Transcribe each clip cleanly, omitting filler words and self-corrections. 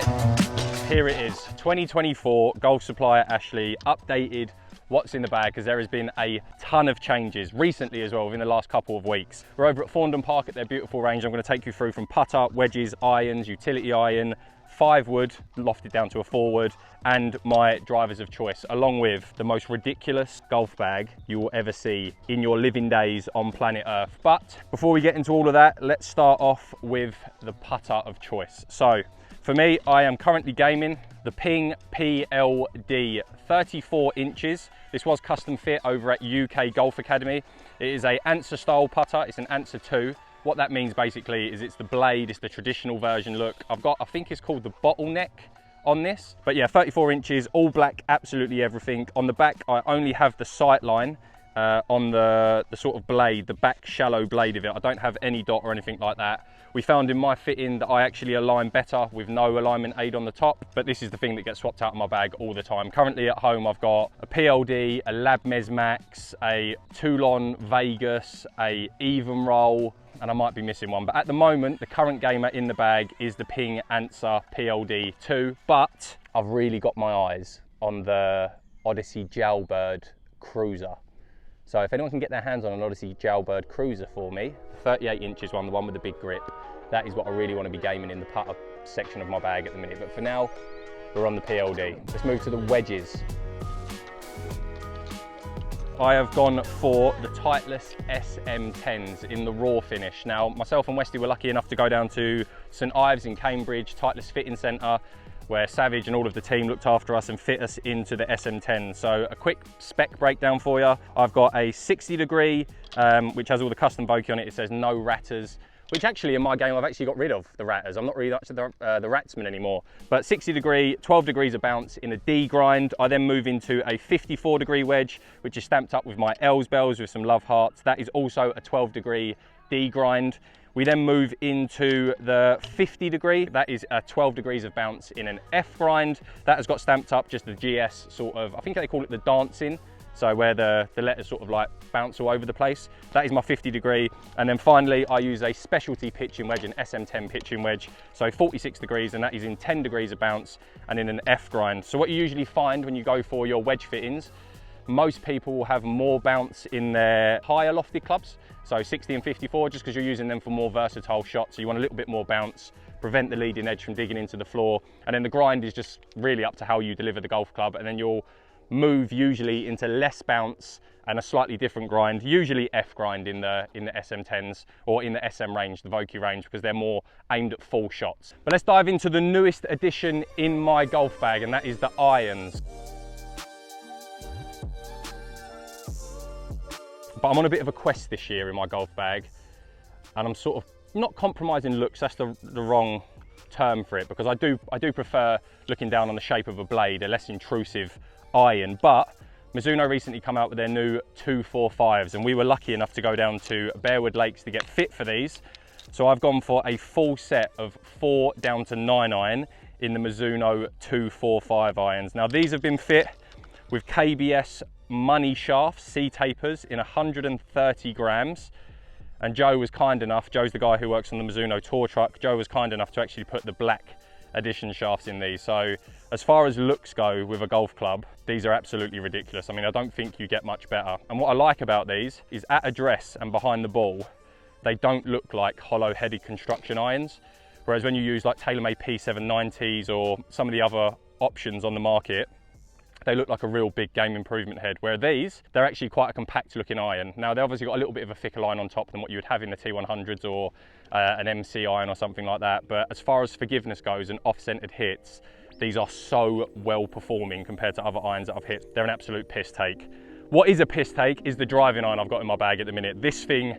it. Here it is, 2024 Golf Supply Ashley updated what's in the bag, because there has been a ton of changes recently as well within the last couple of weeks. We're over at Thorndon Park at their beautiful range. I'm going to take you through from putter, wedges, irons, utility iron, 5-wood lofted down to a 4-wood, and my drivers of choice, along with the most ridiculous golf bag you will ever see in your living days on planet Earth. But before we get into all of that, let's start off with the putter of choice. So for me, I am currently gaming the Ping PLD 34 inches. This was custom fit over at UK Golf Academy. It is a Answer style putter. It's an Answer 2. What that means basically is it's the blade, it's the traditional version look. I've got, I think it's called the bottleneck on this. But yeah, 34 inches, all black, absolutely everything. On the back, I only have the sight line on the sort of blade, the back shallow blade of it. I don't have any dot or anything like that. We found in my fitting that I actually align better with no alignment aid on the top, but this is the thing that gets swapped out of my bag all the time. Currently at home, I've got a PLD, a Labmez Max, a Toulon Vegas, a Even Roll, and I might be missing one. But at the moment, the current gamer in the bag is the Ping Answer PLD 2, but I've really got my eyes on the Odyssey Jailbird Cruiser. So if anyone can get their hands on an Odyssey Jailbird Cruiser for me, 38 inches one, the one with the big grip, that is what I really want to be gaming in the putter section of my bag at the minute. But for now, we're on the PLD. Let's move to the wedges. I have gone for the Titleist SM10s in the raw finish. Now, myself and Westy were lucky enough to go down to St Ives in Cambridge, Titleist Fitting Centre, where Savage and all of the team looked after us and fit us into the SM10. So a quick spec breakdown for you. I've got a 60 degree, which has all the custom bokeh on it. It says no ratters, which actually in my game, I've actually got rid of the ratters. I'm not really much of the ratsman anymore. But 60 degree, 12 degrees of bounce in a D grind. I then move into a 54 degree wedge, which is stamped up with my L's bells with some love hearts. That is also a 12 degree D grind. We then move into the 50 degree. That is 12 degrees of bounce in an F grind. That has got stamped up just the GS sort of, I think they call it the dancing. So where the letters sort of like bounce all over the place. That is my 50 degree. And then finally, I use a specialty pitching wedge, an SM10 pitching wedge. So 46 degrees, and that is in 10 degrees of bounce and in an F grind. So what you usually find when you go for your wedge fittings, most people will have more bounce in their higher lofted clubs. So 60 and 54, just because you're using them for more versatile shots. So you want a little bit more bounce, prevent the leading edge from digging into the floor. And then the grind is just really up to how you deliver the golf club. And then you'll move usually into less bounce and a slightly different grind, usually F grind in the SM10s or in the SM range, the Vokey range, because they're more aimed at full shots. But let's dive into the newest addition in my golf bag, and that is the irons. But I'm on a bit of a quest this year in my golf bag, and I'm sort of not compromising looks, that's the wrong term for it, because I do prefer looking down on the shape of a blade, a less intrusive iron. But Mizuno recently come out with their new 245s, and we were lucky enough to go down to Bearwood Lakes to get fit for these. So I've gone for a full set of 4 down to 9 iron in the Mizuno 245 irons. Now these have been fit with KBS money shafts, C-tapers in 130 grams. And Joe was kind enough, Joe's the guy who works on the Mizuno tour truck, Joe was kind enough to actually put the black edition shafts in these. So as far as looks go with a golf club, these are absolutely ridiculous. I mean, I don't think you get much better. And what I like about these is at address and behind the ball, they don't look like hollow-headed construction irons. Whereas when you use like TaylorMade P790s or some of the other options on the market, they look like a real big game improvement head, where these, they're actually quite a compact looking iron. Now they've obviously got a little bit of a thicker line on top than what you would have in the T100s or an MC iron or something like that. But as far as forgiveness goes and off-centered hits, these are so well performing compared to other irons that I've hit. They're an absolute piss take. What is a piss take is the driving iron I've got in my bag at the minute. This thing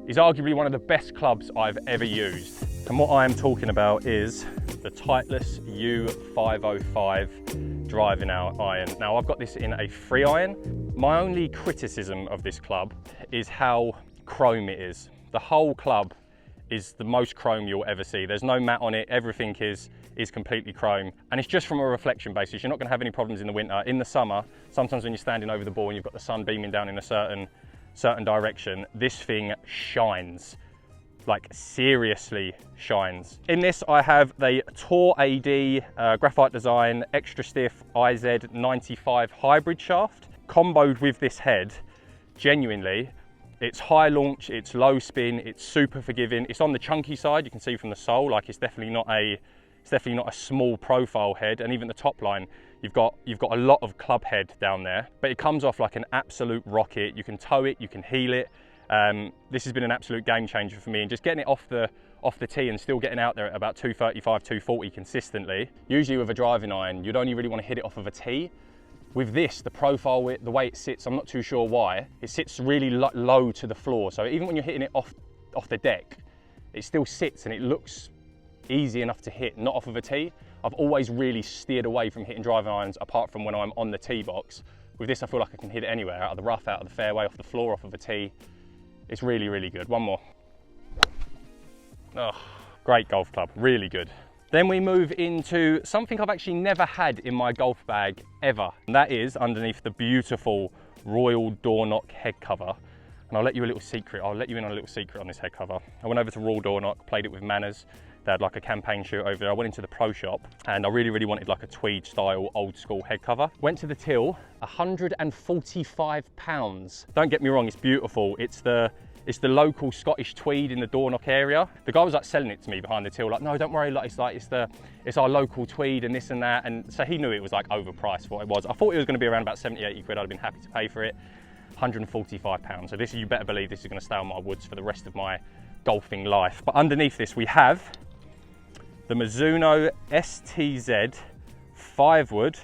is arguably one of the best clubs I've ever used. And what I am talking about is the Titleist U505 driving iron. Now I've got this in a 3 iron. My only criticism of this club is how chrome it is. The whole club is the most chrome you'll ever see. There's no matte on it, everything is completely chrome. And it's just from a reflection basis. You're not gonna have any problems in the winter. In the summer, sometimes when you're standing over the ball and you've got the sun beaming down in a certain direction, this thing shines like seriously shines. In this I have the Tour AD graphite design extra stiff IZ95 hybrid shaft comboed with this head. Genuinely, it's high launch, it's low spin, it's super forgiving. It's on the chunky side, you can see from the sole, like it's definitely not a small profile head, and even the top line, you've got a lot of club head down there, but it comes off like an absolute rocket. You can tow it, you can heel it. This has been an absolute game changer for me, and just getting it off the tee and still getting out there at about 235, 240 consistently. Usually with a driving iron, you'd only really want to hit it off of a tee. With this, the profile, the way it sits, I'm not too sure why, it sits really low to the floor. So even when you're hitting it off the deck, it still sits and it looks easy enough to hit, not off of a tee. I've always really steered away from hitting driving irons apart from when I'm on the tee box. With this, I feel like I can hit it anywhere, out of the rough, out of the fairway, off the floor, off of a tee. It's really, really good. One more. Oh, great golf club, really good. Then we move into something I've actually never had in my golf bag ever. And that is underneath the beautiful Royal Door Knock head cover. And I'll let you in on a little secret on this head cover. I went over to Royal Door Knock, played it with Manners. They had like a campaign shoot over there. I went into the pro shop and I really, really wanted like a tweed style, old school head cover. Went to the till, £145. Don't get me wrong, it's beautiful. It's the local Scottish tweed in the Door Knock area. The guy was like selling it to me behind the till, like, no, don't worry, like it's our local tweed and this and that. And so he knew it was like overpriced for what it was. I thought it was gonna be around about 70, 80 quid. I'd have been happy to pay for it. £145. So this, you better believe this is gonna stay on my woods for the rest of my golfing life. But underneath this, we have the Mizuno STZ 5-wood,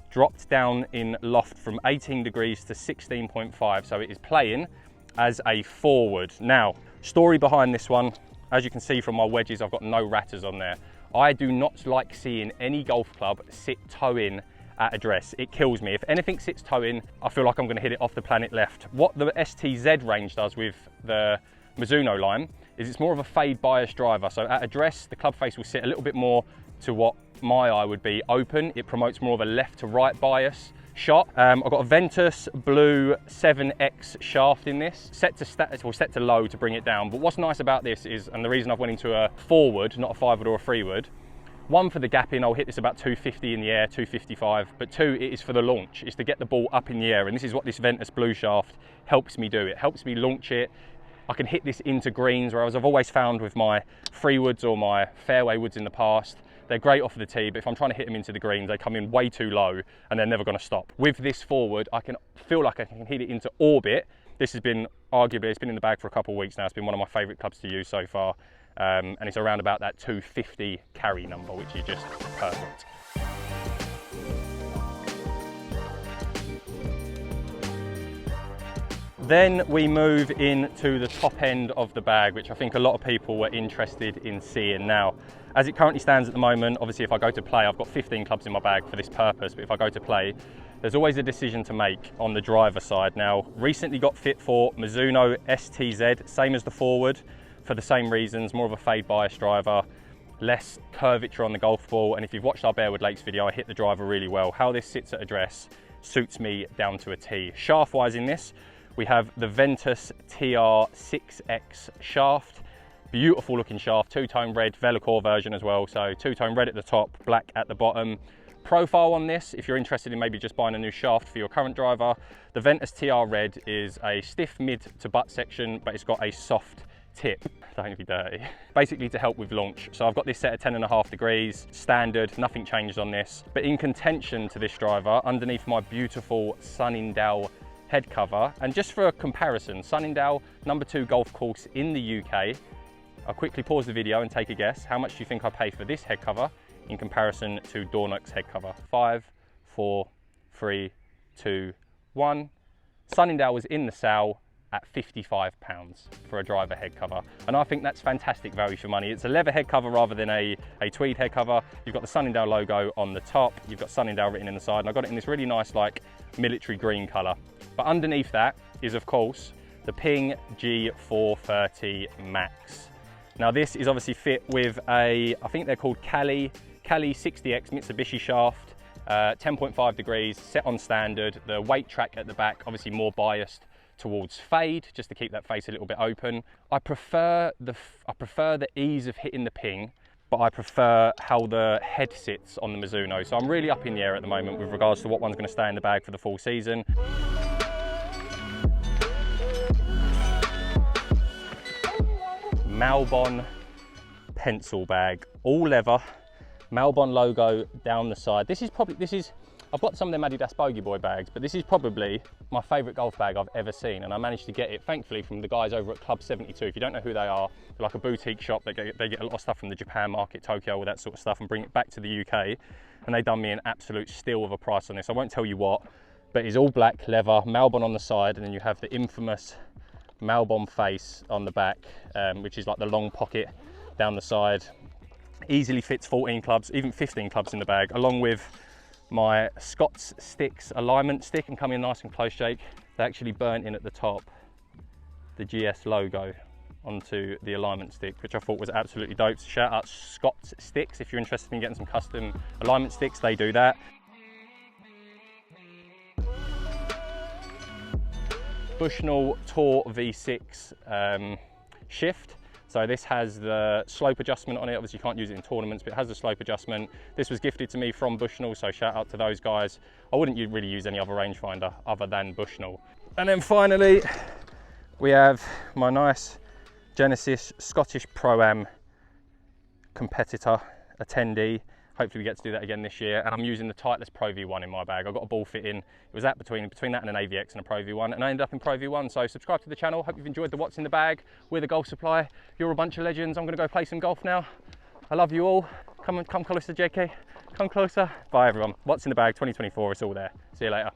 dropped down in loft from 18 degrees to 16.5. So it is playing as a 4-wood. Now, story behind this one, as you can see from my wedges, I've got no ratters on there. I do not like seeing any golf club sit toe in at address. It kills me. If anything sits toe in, I feel like I'm gonna hit it off the planet left. What the STZ range does with the Mizuno line is it's more of a fade bias driver. So at address, the club face will sit a little bit more to what my eye would be open. It promotes more of a left to right bias shot. I've got a Ventus Blue 7X shaft in this, set to low to bring it down. But what's nice about this is, and the reason I've went into a 4-wood, not a 5-wood or a 3-wood, one, for the gap in, I'll hit this about 250 in the air, 255, but two, it is for the launch. It's to get the ball up in the air, and this is what this Ventus Blue shaft helps me do. It helps me launch it. I can hit this into greens, whereas I've always found with my 3-woods or my fairway woods in the past, they're great off of the tee, but if I'm trying to hit them into the greens, they come in way too low and they're never gonna stop. With this 4-wood, I can feel like I can hit it into orbit. This has been, arguably, it's been in the bag for a couple of weeks now. It's been one of my favorite clubs to use so far. And it's around about that 250 carry number, which is just perfect. Then we move into the top end of the bag, which I think a lot of people were interested in seeing. Now, as it currently stands at the moment, obviously if I go to play, I've got 15 clubs in my bag for this purpose, but if I go to play, there's always a decision to make on the driver side. Now, recently got fit for Mizuno STZ, same as the 4-wood, for the same reasons, more of a fade bias driver, less curvature on the golf ball, and if you've watched our Bearwood Lakes video, I hit the driver really well. How this sits at address suits me down to a T. Shaft-wise in this, we have the Ventus TR6X shaft. Beautiful looking shaft, two-tone red, Velocore version as well. So two-tone red at the top, black at the bottom. Profile on this, if you're interested in maybe just buying a new shaft for your current driver, the Ventus TR Red is a stiff mid to butt section, but it's got a soft tip. Don't be dirty. Basically to help with launch. So I've got this set at 10.5 degrees, standard, nothing changed on this. But in contention to this driver, underneath my beautiful Sunningdale head cover, and just for a comparison, Sunningdale, #2 golf course in the UK. I'll quickly pause the video and take a guess. How much do you think I pay for this head cover in comparison to Door Knock's head cover? 5, 4, 3, 2, 1. Sunningdale was in the sale at £55 for a driver head cover. And I think that's fantastic value for money. It's a leather head cover rather than a tweed head cover. You've got the Sunningdale logo on the top. You've got Sunningdale written in the side. And I got it in this really nice, like, military green color. But underneath that is, of course, the Ping G430 Max. Now this is obviously fit with I think they're called Cali 60X Mitsubishi shaft, 10.5 degrees, set on standard. The weight track at the back, obviously more biased towards fade, just to keep that face a little bit open. I prefer the ease of hitting the ping, but I prefer how the head sits on the Mizuno. So I'm really up in the air at the moment with regards to what one's going to stay in the bag for the full season. MALBON pencil bag, all leather, MALBON logo down the side. I've got some of them Adidas Bogey Boy bags, but this is probably my favourite golf bag I've ever seen, and I managed to get it, thankfully, from the guys over at Club 72. If you don't know who they are, they're like a boutique shop. They get a lot of stuff from the Japan market, Tokyo, all that sort of stuff, and bring it back to the UK, and they done me an absolute steal of a price on this. I won't tell you what, but it's all black leather, MALBON on the side, and then you have the infamous MALBON face on the back, which is like the long pocket down the side. Easily fits 14 clubs, even 15 clubs in the bag, along with my Scott's Sticks alignment stick, and come in nice and close, Jake. They actually burnt in at the top the GS logo onto the alignment stick, which I thought was absolutely dope. So shout out Scott's Sticks if you're interested in getting some custom alignment sticks, they do that. Bushnell Tour V6 shift. So this has the slope adjustment on it. Obviously you can't use it in tournaments, but it has the slope adjustment. This was gifted to me from Bushnell, so shout out to those guys. I wouldn't really use any other rangefinder other than Bushnell. And then finally, we have my nice Genesis Scottish Pro-Am competitor attendee. Hopefully we get to do that again this year. And I'm using the Titleist Pro V1 in my bag. I got a ball fit in. It was at between that and an AVX and a Pro V1, and I ended up in Pro V1. So subscribe to the channel. Hope you've enjoyed the What's in the Bag. We're the Golf Supply. You're a bunch of legends. I'm gonna go play some golf now. I love you all. Come closer, JK. Come closer. Bye everyone. What's in the Bag 2024, it's all there. See you later.